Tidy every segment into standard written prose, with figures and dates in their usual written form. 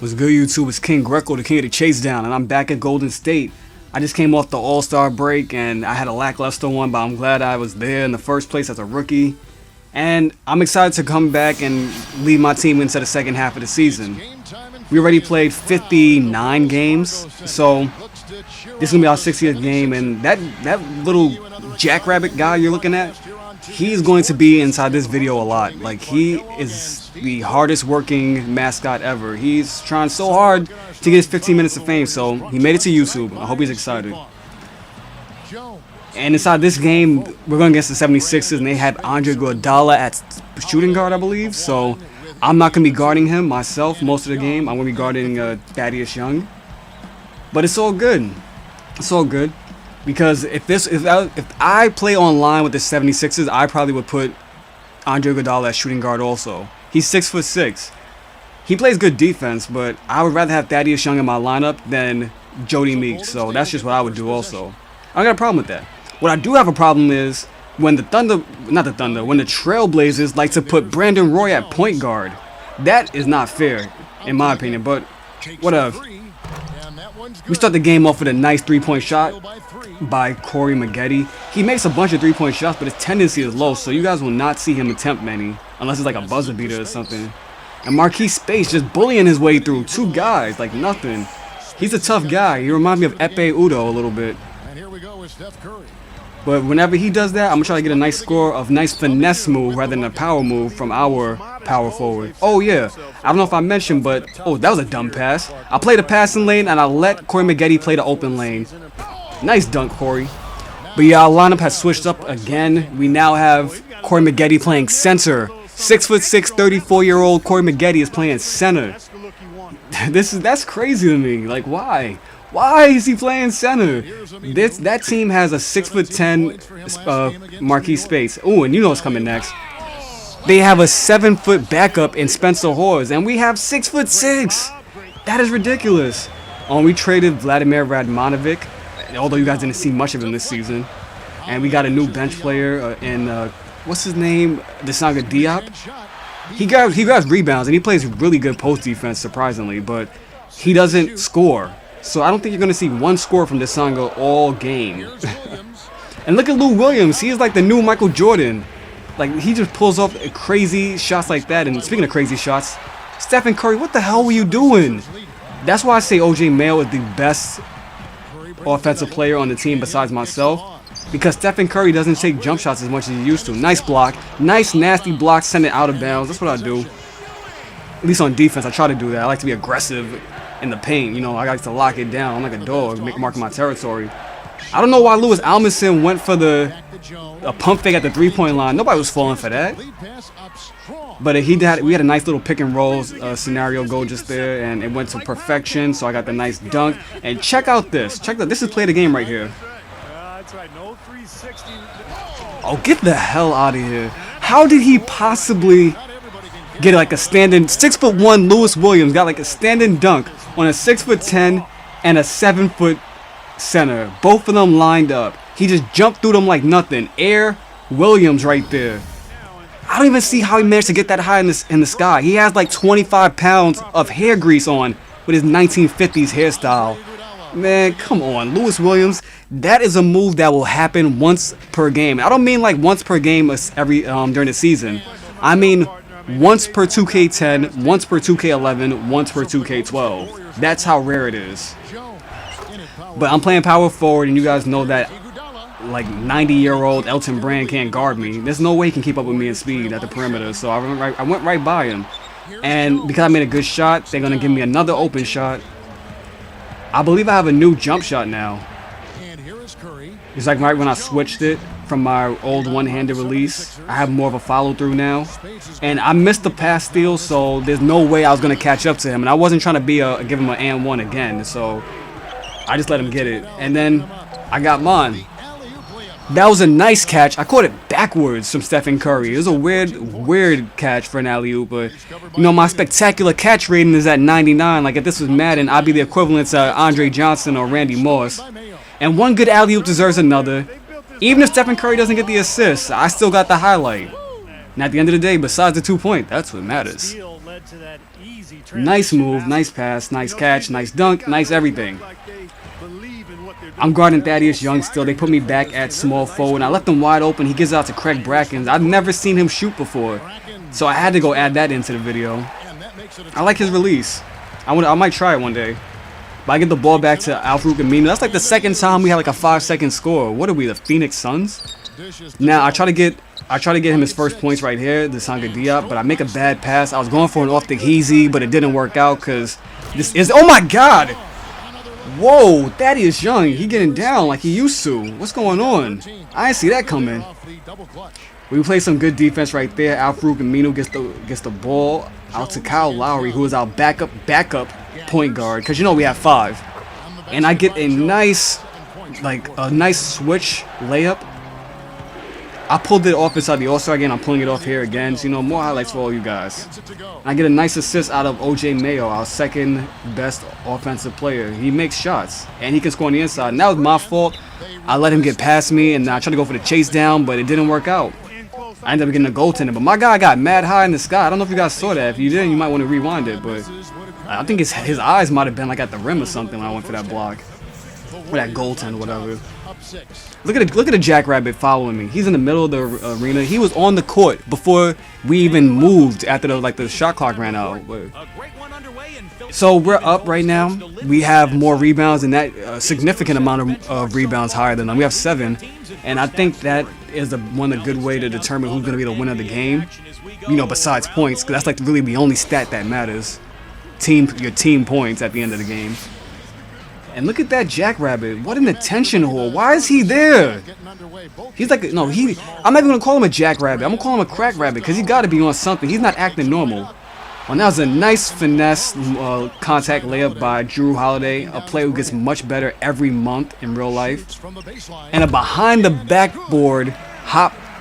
What's good, YouTube? It's KingGreqo, the king of the chase down, and I'm back at Golden State. I just came off the All-Star break, and I had a lackluster one, but I'm glad I was there in the first place as a rookie. And I'm excited to come back and lead my team into the second half of the season. We already played 59 games, so this is going to be our 60th game, and that little jackrabbit guy you're looking at, he's going to be inside this video a lot. Like, he is the hardest working mascot ever. He's trying so hard to get his 15 minutes of fame, so he made it to YouTube. I hope he's excited. And inside this game, we're going against the 76ers, and they have Andre Iguodala at shooting guard, I believe. So I'm not going to be guarding him myself most of the game. I'm going to be guarding Thaddeus Young. But it's all good. It's all good. Because if I play online with the 76ers, I probably would put Andre Iguodala at shooting guard also. He's 6'6". He plays good defense, but I would rather have Thaddeus Young in my lineup than Jody Meeks. So that's just what I would do also. I don't got a problem with that. What I do have a problem is when when the Trailblazers like to put Brandon Roy at point guard. That is not fair, in my opinion, but whatever. We start the game off with a nice three-point shot by Corey Maggette. He makes a bunch of three-point shots, but his tendency is low, so you guys will not see him attempt many, unless it's like a buzzer beater or something. And Marquise Space just bullying his way through two guys like nothing. He's a tough guy. He reminds me of Epe Udo a little bit. But whenever he does that, I'm going to try to get a nice score of nice finesse move rather than a power move from our power forward. Oh, yeah. I don't know if I mentioned, but... Oh, that was a dumb pass. I played a passing lane, and I let Corey Maggette play the open lane. Nice dunk, Corey. But yeah, our lineup has switched up again. We now have Corey Maggette playing center. 6'6", 34-year-old Corey Maggette is playing center. That's crazy to me. Like, why? Why is he playing center? That team has a 6'10" Marquise Space. Ooh, and you know what's coming next. They have a 7-foot backup in Spencer Hawes, and we have 6'6". That is ridiculous. We traded Vladimir Radmanovic, although you guys didn't see much of him this season. And we got a new bench player in what's his name? Desanga Diop. He grabs rebounds, and he plays really good post defense, surprisingly, but he doesn't score. So I don't think you're going to see one score from Desanga all game. And look at Lou Williams. He is like the new Michael Jordan. Like, he just pulls off crazy shots like that. And speaking of crazy shots, Stephen Curry, what the hell were you doing? That's why I say O.J. Mayo is the best offensive player on the team besides myself. Because Stephen Curry doesn't take jump shots as much as he used to. Nice block. Nice, nasty block. Send it out of bounds. That's what I do. At least on defense, I try to do that. I like to be aggressive in the paint. You know, I like to lock it down. I'm like a dog, marking my territory. I don't know why Lewis Almondson went for a pump fake at the three-point line. Nobody was falling for that. But we had a nice little pick and roll scenario go just there, and it went to perfection. So I got the nice dunk. And check out this. This is play the game right here. Oh, get the hell out of here! How did he possibly get like a standing 6'1" Lewis Williams got like a standing dunk on a 6'10" and a 7-foot center? Both of them lined up. He just jumped through them like nothing. Air Williams right there. I don't even see how he managed to get that high in the sky. He has like 25 pounds of hair grease on with his 1950s hairstyle. Man, come on, Lewis Williams. That is a move that will happen once per game. I don't mean like once per game every during the season. I mean once per 2K10, once per 2K11, once per 2K12. That's how rare it is. But I'm playing power forward, and you guys know that like 90-year-old Elton Brand can't guard me. There's no way he can keep up with me in speed at the perimeter. So I went right by him. And because I made a good shot, they're going to give me another open shot. I believe I have a new jump shot now. It's like right when I switched it from my old one-handed release. I have more of a follow-through now. And I missed the pass steal, so there's no way I was going to catch up to him. And I wasn't trying to give him an and one again, so I just let him get it. And then I got mine. That was a nice catch. I caught it backwards from Stephen Curry. It was a weird catch for an alley-oop, but you know, my spectacular catch rating is at 99. Like, if this was Madden, I'd be the equivalent to Andre Johnson or Randy Moss. And one good alley-oop deserves another. Even if Stephen Curry doesn't get the assist, I still got the highlight. And at the end of the day, besides the 2-point, that's what matters. Nice move, nice pass, nice catch, nice dunk, nice everything. I'm guarding Thaddeus Young still. They put me back at small forward. I left him wide open. He gives out to Craig Brackens. I've never seen him shoot before, so I had to go add that into the video. I like his release. I might try it one day. But I get the ball back to Al-Farouq Aminu. That's like the second time we had like a 5-second score. What are we, the Phoenix Suns? Now I try to get him his first points right here, the Sanga Diop, but I make a bad pass. I was going for an off the Heezy, but it didn't work out because this is, oh my God! Whoa, Thaddeus Young, he getting down like he used to. What's going on? I didn't see that coming. We play some good defense right there. Al-Farouq Aminu gets the ball out to Kyle Lowry, who is our backup point guard, because you know we have 5. And I get a nice switch layup. I pulled it off inside the All-Star game. I'm pulling it off here again. So, you know, more highlights for all you guys. I get a nice assist out of OJ Mayo, our second best offensive player. He makes shots, and he can score on the inside. And that was my fault. I let him get past me, and I tried to go for the chase down, but it didn't work out. I ended up getting a goaltender, but my guy got mad high in the sky. I don't know if you guys saw that. If you didn't, you might want to rewind it, but I think his eyes might have been like at the rim or something when I went for that block. Or that goaltend, whatever. Look at the Jackrabbit following me. He's in the middle of the arena. He was on the court before we even moved after the shot clock ran out. So we're up right now. We have more rebounds, and that significant amount of rebounds higher than them. We have 7, and I think that is a good way to determine who's going to be the winner of the game. You know, besides points, because that's like really the only stat that matters. Your team points at the end of the game. And look at that Jackrabbit. What an attention whore. Why is he there? He's like, no, I'm not even going to call him a Jackrabbit. I'm going to call him a Crack Rabbit because he got to be on something. He's not acting normal. Well, that was a nice finesse contact layup by Drew Holiday, a player who gets much better every month in real life. And a behind the backboard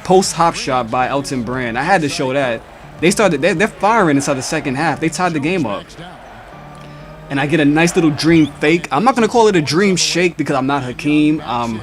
post hop shot by Elton Brand. I had to show that. They're firing inside the second half. They tied the game up. And I get a nice little dream fake. I'm not going to call it a dream shake because I'm not Hakeem. I'm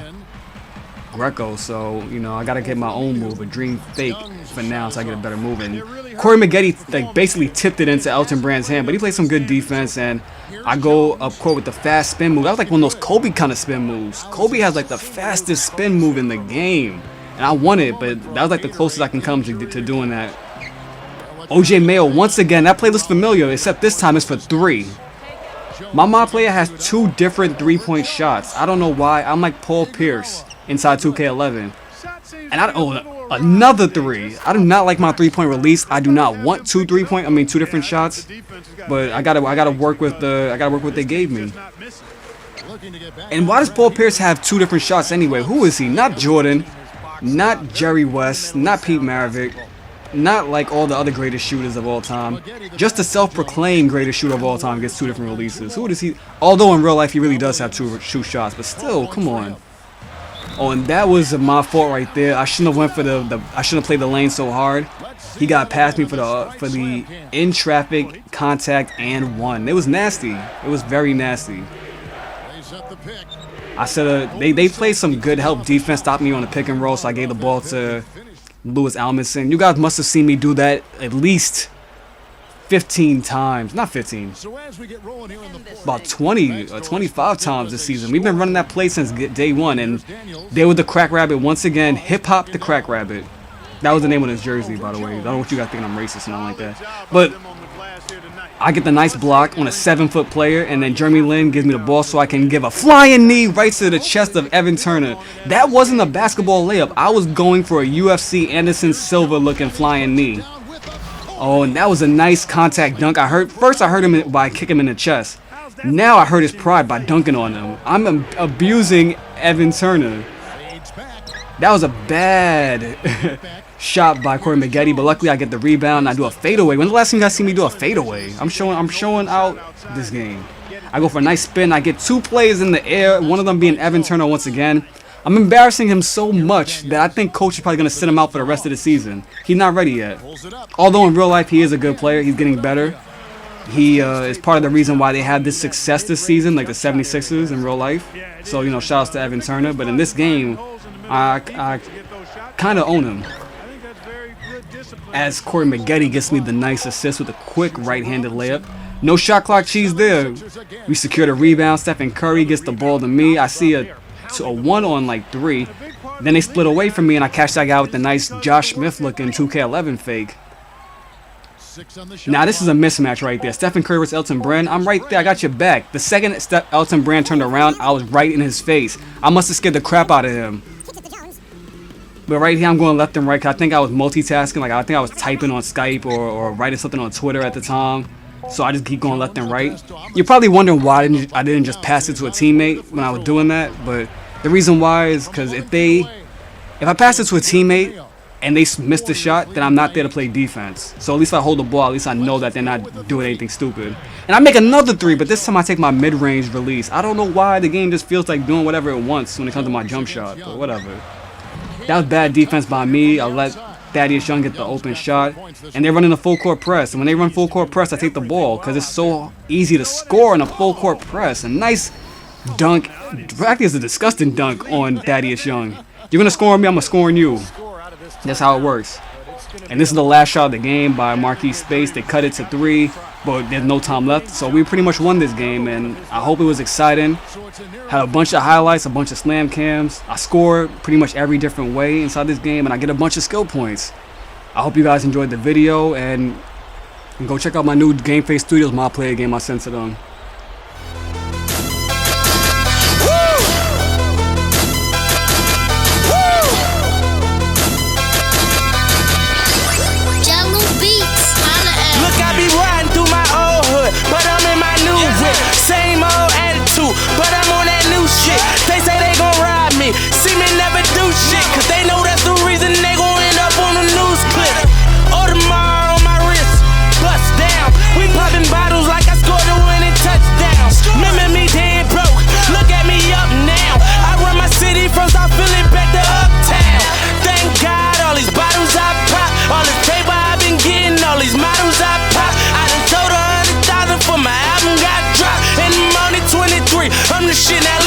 Greco, so, you know, I got to get my own move, a dream fake for now so I get a better move. And Corey Maggette basically tipped it into Elton Brand's hand, but he played some good defense, and I go up court with the fast spin move. That was like one of those Kobe kind of spin moves. Kobe has like the fastest spin move in the game, and I won it, but that was like the closest I can come to doing that. OJ Mayo, once again, that play looks familiar, except this time it's for 3. My player has 2 different 3-point shots. I don't know why. I'm like Paul Pierce inside 2K11. And another 3. I do not like my 3-point release. I do not want 2 different shots. But I gotta work with what they gave me. And why does Paul Pierce have 2 different shots anyway? Who is he? Not Jordan, not Jerry West, not Pete Maravich. Not like all the other greatest shooters of all time. Just the self-proclaimed greatest shooter of all time gets 2 different releases. Who does he? Although in real life he really does have 2 shots, but still, come on. Oh, and that was my fault right there. I shouldn't have went for I shouldn't have played the lane so hard. He got past me for the in traffic contact and 1. It was nasty. It was very nasty. I said they played some good help defense, stopped me on the pick and roll, so I gave the ball to Lewis Almondson. You guys must have seen me do that at least 15 times. Not 15. About 20 or 25 times this season. We've been running that play since day 1, and they were the Crack Rabbit once again. Hip Hop the Crack Rabbit. That was the name of his jersey, by the way. I don't know what you guys think I'm racist and all like that. But I get the nice block on a 7-foot player, and then Jeremy Lin gives me the ball so I can give a flying knee right to the chest of Evan Turner. That wasn't a basketball layup. I was going for a UFC Anderson Silva looking flying knee. Oh, and that was a nice contact dunk. First I heard him by kicking him in the chest. Now I hurt his pride by dunking on him. I'm abusing Evan Turner. That was a bad shot by Corey Maggette, but luckily I get the rebound and I do a fadeaway. When's the last time you guys see me do a fadeaway? I'm showing out this game. I go for a nice spin. I get 2 plays in the air, one of them being Evan Turner once again. I'm embarrassing him so much that I think coach is probably going to sit him out for the rest of the season. He's not ready yet. Although in real life he is a good player. He's getting better. He is part of the reason why they had this success this season, like the 76ers in real life. So, you know, shout outs to Evan Turner. But in this game, I kind of own him. as Corey Maggette gets me the nice assist with a quick right-handed layup. No shot clock cheese there. We secure the rebound. Stephen Curry gets the ball to me. I see a 1 on like 3. Then they split away from me, and I catch that guy with the nice Josh Smith-looking 2K11 fake. Now, this is a mismatch right there. Stephen Curry versus Elton Brand. I'm right there. I got your back. The second Elton Brand turned around, I was right in his face. I must have scared the crap out of him. But right here, I'm going left and right, because I think I was multitasking. Like, I think I was typing on Skype or writing something on Twitter at the time. So I just keep going left and right. You're probably wondering why I didn't just pass it to a teammate when I was doing that. But the reason why is because if I pass it to a teammate and they miss the shot, then I'm not there to play defense. So at least if I hold the ball, at least I know that they're not doing anything stupid. And I make another 3, but this time I take my mid-range release. I don't know why the game just feels like doing whatever it wants when it comes to my jump shot, but whatever. That was bad defense by me. I let Thaddeus Young get the open shot, and they're running a full court press. And when they run full court press, I take the ball because it's so easy to score in a full court press. A nice dunk. Practically, it's a disgusting dunk on Thaddeus Young. You're gonna score on me, I'm gonna score on you. That's how it works. And this is the last shot of the game by Marquis Space. They cut it to 3, but there's no time left. So we pretty much won this game, and I hope it was exciting. Had a bunch of highlights, a bunch of slam cams. I scored pretty much every different way inside this game, and I get a bunch of skill points. I hope you guys enjoyed the video, and go check out my new Game Face Studios My Player game I sent to them. But I'm in my new whip, same old attitude, but I'm on that new shit. They say they gon' ride me, see me never do shit, cause they know that's the reason they gon' end up on the news clip. Audemars on my wrist, bust down. We popping bottles like I scored a winning touchdown. Remember me dead broke, look at me up now. I run my city from South Philly back to Uptown. Thank God all these bottles I pop, all this paper I've been getting, all these models I pop. I done told her for my album got dropped, and I'm only 23. I'm the shit now.